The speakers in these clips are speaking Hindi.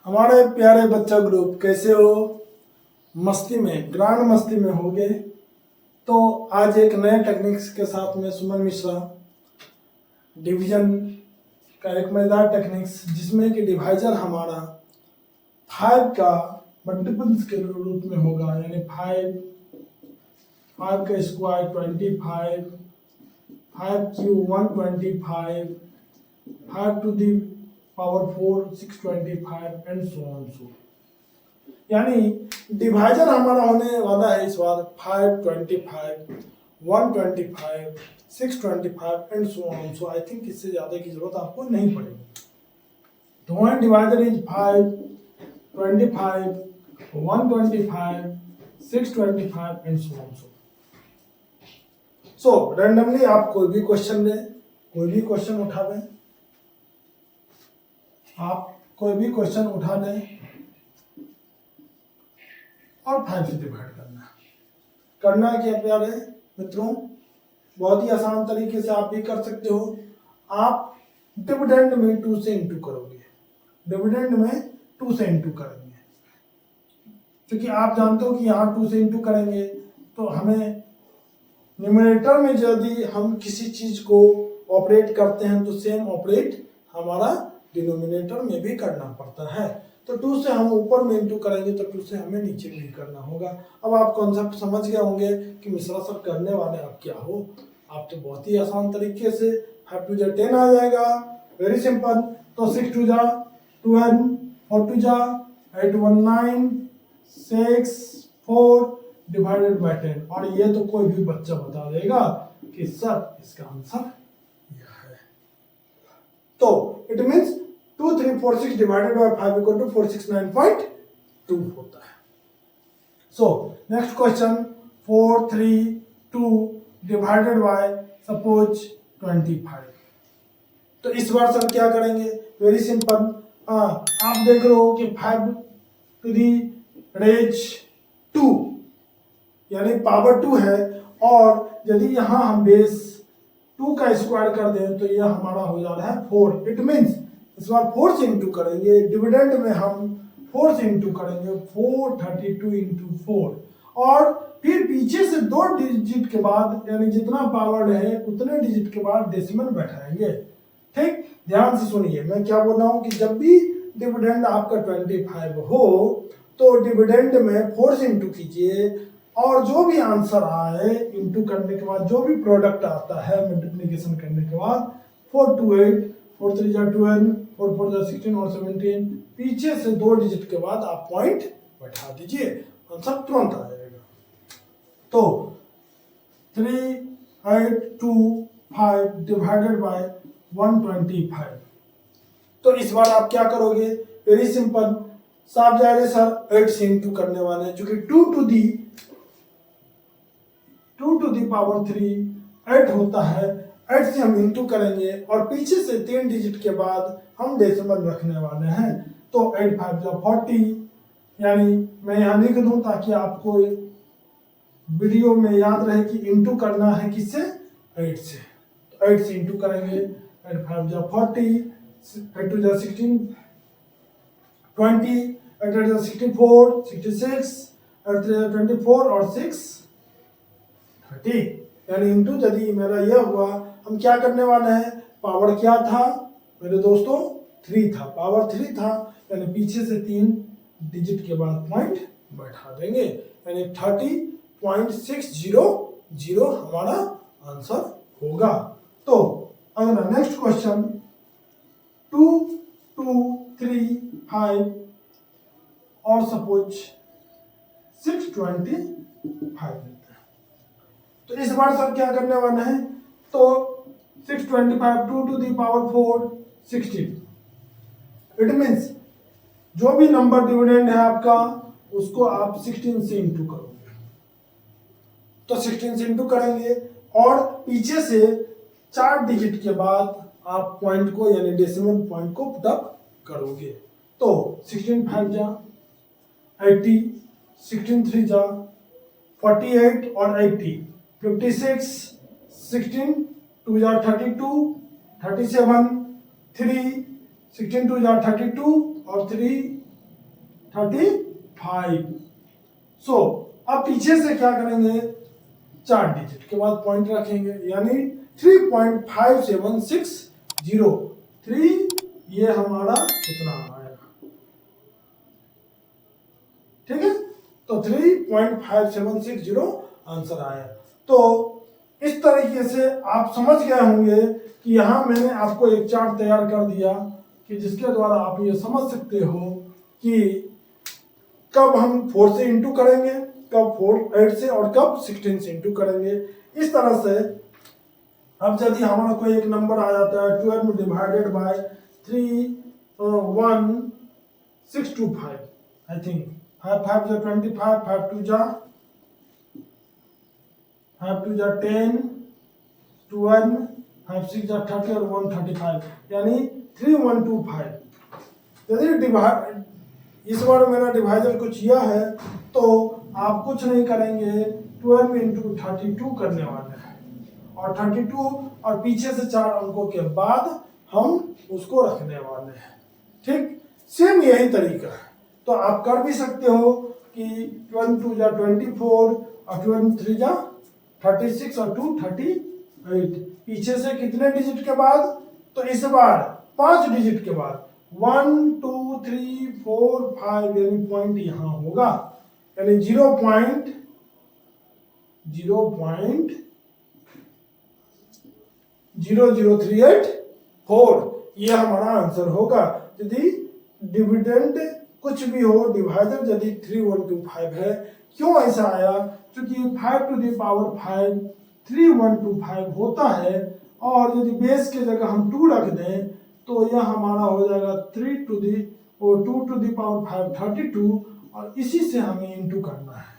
हमारे प्यारे बच्चा ग्रुप कैसे हो? मस्ती में, ग्रांड मस्ती में होगे। तो आज एक नए टेक्निक्स के साथ में सुमन मिश्रा डिवीजन का एक मजेदार टेक्निक्स जिसमें कि डिवाइजर हमारा 5 का मल्टीपल्स के रूप में होगा, यानी 5 का square 25, 5 cube 125, 5 to the power 4 625 and so on so. यानी डिवाइजर हमारा होने वाला है इस बार 525, 125, 625 and so on so. I think इससे ज़्यादा की जरूरत आपको नहीं पड़ेगी। तो one divisor is 5, 25, 125, 625 and so on so. So randomly आप कोई भी क्वेश्चन लें, कोई भी क्वेश्चन उठा लें, आप कोई भी क्वेश्चन उठा लें और 5 से डिवाइड करना है क्या प्यारे मित्रों? बहुत ही आसान तरीके से आप भी कर सकते हो। आप डिविडेंड में 2 से इंटू करोगे, डिविडेंड में 2 से इंटू करेंगे, क्योंकि आप जानते हो कि यहाँ 2 से इंटू करेंगे तो हमें न्यूमरेटर में यदि हम किसी चीज को ऑपरेट करते हैं तो सेम ऑपरेट हमारा डिनोमिनेटर में भी करना पड़ता है। तो 2 से हम ऊपर में इंटू करेंगे तो 2 से हमें नीचे भी करना होगा। अब आप कॉन्सेप्ट समझ गए होंगे कि मिश्रा सर करने वाले आप क्या हो। आप तो बहुत ही आसान तरीके से 5 टू जा 10 आ जाएगा, वेरी सिंपल। तो 6 टू जा 12, 4 टू जा 8, 1 9, 6 4 डिवाइडेड बाय 10। और ये तो कोई भी बच्चा बता देगा कि सर इसका आंसर यह है। तो it means 2 3 4 6 divided by 5 equal to 469.2 होता है। So next question 4 3 2 divided by suppose 25। तो इस बार सर क्या करेंगे? Very simple. आप देख रहे हो कि 5 टू दी रेज 2 यानी पावर 2 है, और यदि यहाँ हम बेस 2 का स्क्वायर कर दें तो यह हमारा हो जा रहा है 4। इट मीन्स इस बार 4 से इंटू करेंगे, डिविडेंड में हम 4 से इंटू करेंगे, 432 इंटू 4, और फिर पीछे से 2 डिजिट के बाद यानी जितना पावर है उतने डिजिट के बाद डेसिमल बैठाएंगे। ठीक, ध्यान से सुनिए मैं क्या बोल रहा हूँ कि जब भी डिविडेंड आपका 25 हो तो डिविडेंड में 4 से इंटू कीजिए, और जो भी आंसर आए इंटू करने के बाद जो भी प्रोडक्ट आता है मल्टीप्लिकेशन करने के बाद 4 टू 8, 4 3 जा 12, 4 4 जा 16 और 17, पीछे से 2 डिजिट के बाद आप पॉइंट बैठा दीजिए, आंसर तुरंत आ जाएगा। तो 3 8 2 5 डिवाइडेड बाय 125। तो इस बार आप क्या करोगे? वेरी सिंपल, साफ जाहिर है सर 8 से इंटू करने वाले हैं, क्योंकि 2 टू दी पावर 3 8 होता है। 8 से हम इंटू करेंगे और पीछे से 3 डिजिट के बाद हम डेसिमल रखने वाले हैं। तो 8 5 जा 40, यानी मैं यहाँ लिख दूं ताकि आपको वीडियो में याद रहे कि इंटू करना है किससे? 8 से। तो 8 से इंटू करेंगे, 8 5 जा 40, 8 2 जा 16 20, 8 8 जा 64 66, 8 3 जा 24 और 6 30, यानी इंटू यदि मेरा यह हुआ, हम क्या करने वाले हैं? पावर क्या था मेरे दोस्तों? 3 था, पावर 3 था, यानी पीछे से 3 डिजिट के बाद पॉइंट बैठा देंगे, यानी 30.600 हमारा आंसर होगा। तो अगला नेक्स्ट क्वेश्चन 2 2 3 5 और सपोज 625। तो इस बार सर क्या करने वाले हैं? तो 625 2 to the power 4 16। It means जो भी नंबर डिविडेंड है आपका उसको आप 16 से इंटू करोगे। तो 16 से इंटू करेंगे और पीछे से 4 डिजिट के बाद आप पॉइंट को यानी डेसिमल पॉइंट को पुटअप करोगे। तो 16 5 जा 80, 16 3 जा 48 और 80 56, 16 2 जा 32, 37 3, 16 2 जा 32 और 3 35। सो अब पीछे से क्या करेंगे, 4 डिजिट के बाद पॉइंट रखेंगे, यानी 3.5760। 3 ये हमारा कितना आएगा, ठीक है, तो 3.5760 आंसर आया। तो इस तरीके से आप समझ गए होंगे कि यहाँ मैंने आपको एक चार्ट तैयार कर दिया कि जिसके द्वारा आप ये समझ सकते हो कि कब हम 4 से इंटू करेंगे, कब 8 से, और कब 16 से इंटू करेंगे। इस तरह से अब यदि हमारा कोई एक नंबर आ जाता है 12 डिवाइडेड बाय 31625, आई थिंक 5 5 जा 25, 5 2 जा 10, 12, 5 6 जा 30 और 135, यानी 3125। यदि डिवाइड इस बार मेरा डिवाइजर कुछ यह है तो आप कुछ नहीं करेंगे, 12 इंटू 32 करने वाले हैं, और 32 और पीछे से 4 अंकों के बाद हम उसको रखने वाले हैं। ठीक, सेम यही तरीका है। तो आप कर भी सकते हो कि 12 जा 24 और 23 जा 36 और 2 38। पीछे से कितने डिजिट के बाद, तो इस बार 5 डिजिट के बाद 1 2 3 4 5, यानी पॉइंट यहां होगा, यानी 0.0038 ये हमारा आंसर होगा। यदि डिविडेंड कुछ भी हो, डिवाइजर यदि 3125 है, क्यों ऐसा आया, क्योंकि 5 टू द पावर 5 3125 होता है, और यदि बेस के जगह हम 2 रख दें तो यह हमारा हो जाएगा 2 टू द पावर 5 32, और इसी से हमें इंटू करना है।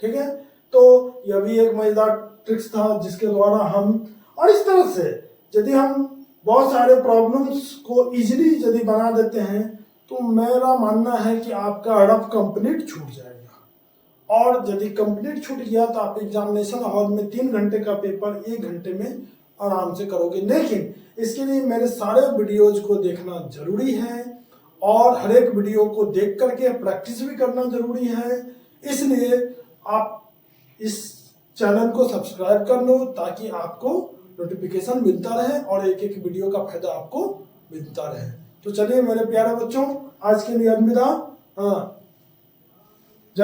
ठीक है, तो यह भी एक मजेदार ट्रिक्स था जिसके द्वारा हम, और इस तरह से यदि हम बहुत सारे प्रॉब्लम्स को इजीली यदि बना देते हैं तो मेरा मानना है कि आपका हड़प कंप्लीट छूट जाएगा। और यदि कंप्लीट छूट गया तो आप एग्जामिनेशन हॉल में 3 घंटे का पेपर 1 घंटे में आराम से करोगे। लेकिन इसके लिए मेरे सारे वीडियोज को देखना जरूरी है, और हर एक वीडियो को देख करके प्रैक्टिस भी करना जरूरी है। इसलिए आप इस चैनल को सब्सक्राइब कर लो ताकि आपको नोटिफिकेशन मिलता रहे और एक एक वीडियो का फायदा आपको मिलता रहे। तो चलिए मेरे प्यारे बच्चों, आज के लिए अलविदा। हाँ।